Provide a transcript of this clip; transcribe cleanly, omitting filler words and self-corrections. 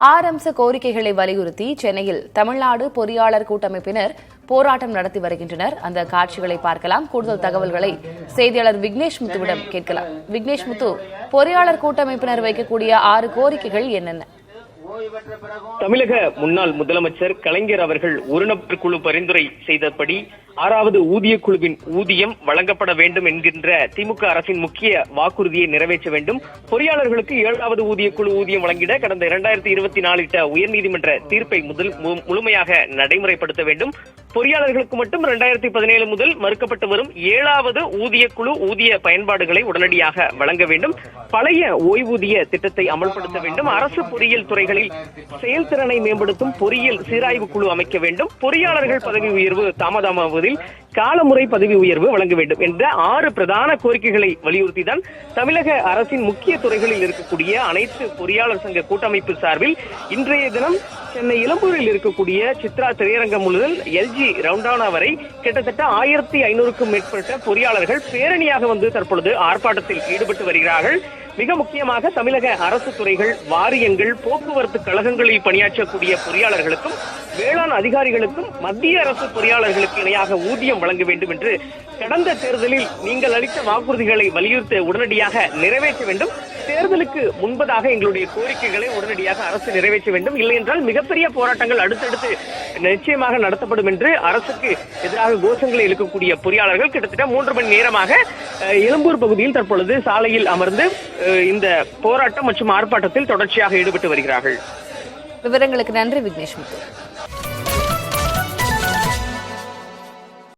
6 அம்ச கோரிக்கைகளை வலியுறுத்தி சென்னையில் தமிழ்நாடு பொறியாளர் கூட்டமைப்பினர் போராட்டம் நடத்தி வருகின்றனர். அந்த காட்சிகளை பார்க்கலாம். கூடுதல் தகவல்களை செய்தியாளர் விக்னேஷ் முத்துவிடம் கேட்கலாம். விக்னேஷ் முத்து, பொறியாளர் கூட்டமைப்பினர் வைக்கக்கூடிய 6 கோரிக்கைகள் என்னென்ன? தமிழக முன்னாள் முதலமைச்சர் கலைஞர் அவர்கள் ஒரு நபர் குழு பரிந்துரை செய்தபடி 6வது ஊதிய குழுவின் ஊதியம் வழங்கப்பட வேண்டும் என்கின்ற திமுக அரசின் முக்கிய வாக்குறுதியை நிறைவேற்ற வேண்டும். பொறியாளர்களுக்கு 7வது ஊதிய குழு ஊதியம் வழங்கிட கடந்த 2024 இட்ட உயர்நீதிமன்ற தீர்ப்பை முழுமையாக நடைமுறைப்படுத்த வேண்டும். பொறியாளர்களுக்கு மட்டும் 2017 முதல் மறுக்கப்பட்டு வரும் 7வது ஊதிய குழு ஊதிய பயன்பாடுகளை உடனடியாக வழங்க வேண்டும். பழைய ஓய்வூதிய திட்டத்தை அமல்படுத்த வேண்டும். அரசு பொறியியல் துறைகளில் செயல்திறனை மேம்படுத்தும் பொறியியல் சீராய்வு குழு அமைக்க வேண்டும். பொறியாளர்கள் பதவி உயர்வு தாமதமாவதில் காலமுறை பதவி உயர்வு வழங்க வேண்டும் என்ற 6 பிரதான கோரிக்கைகளை வலியுறுத்தி தான் தமிழக அரசின் முக்கிய துறைகளில் இருக்கக்கூடிய அனைத்து பொறியாளர் சங்க கூட்டமைப்பு சார்பில் இன்றைய தினம் சென்னை இளம்பூரில் இருக்கக்கூடிய சித்ரா திரையரங்கம் முதல் எல்ஜி ரவுண்டானா வரை கிட்டத்தட்ட 1500க்கும் மேற்பட்ட பொறியாளர்கள் பேரணியாக வந்து தற்பொழுது ஆர்ப்பாட்டத்தில் ஈடுபட்டு வருகிறார்கள். மிக முக்கியமாக தமிழக அரசு துறைகள், வாரியங்கள், போக்குவரத்து கழகங்களில் பணியாற்றக்கூடிய பொறியாளர்களுக்கும் வேளாண் அதிகாரிகளுக்கும் மத்திய அரசு பொறியாளர்களுக்கு இணையாக ஊதியம் வழங்க வேண்டும் என்று கடந்த தேர்தலில் நீங்கள் அளித்த வாக்குறுதிகளை வலியுறுத்த உடனடியாக நிறைவேற்ற வேண்டும். தேர்தலுக்கு முன்பதாக எங்களுடைய கோரிக்கைகளை உடனடியாக அரசு நிறைவேற்ற வேண்டும். இல்லை என்றால் மிகப்பெரிய போராட்டங்கள் அடுத்தடுத்து நிச்சயமாக நடத்தப்படும் என்று அரசுக்கு எதிராக கோஷங்களை எழுக்கக்கூடிய பொறியாளர்கள் கிட்டத்தட்ட 3 மணி நேரமாக எழும்பூர் பகுதியில் தற்பொழுது சாலையில் அமர்ந்து இந்த போராட்டம் மற்றும் ஆர்ப்பாட்டத்தில் தொடர்ச்சியாக ஈடுபட்டு வருகிறார்கள். விவரங்களுக்கு நன்றி விக்னேஷ் முத்து.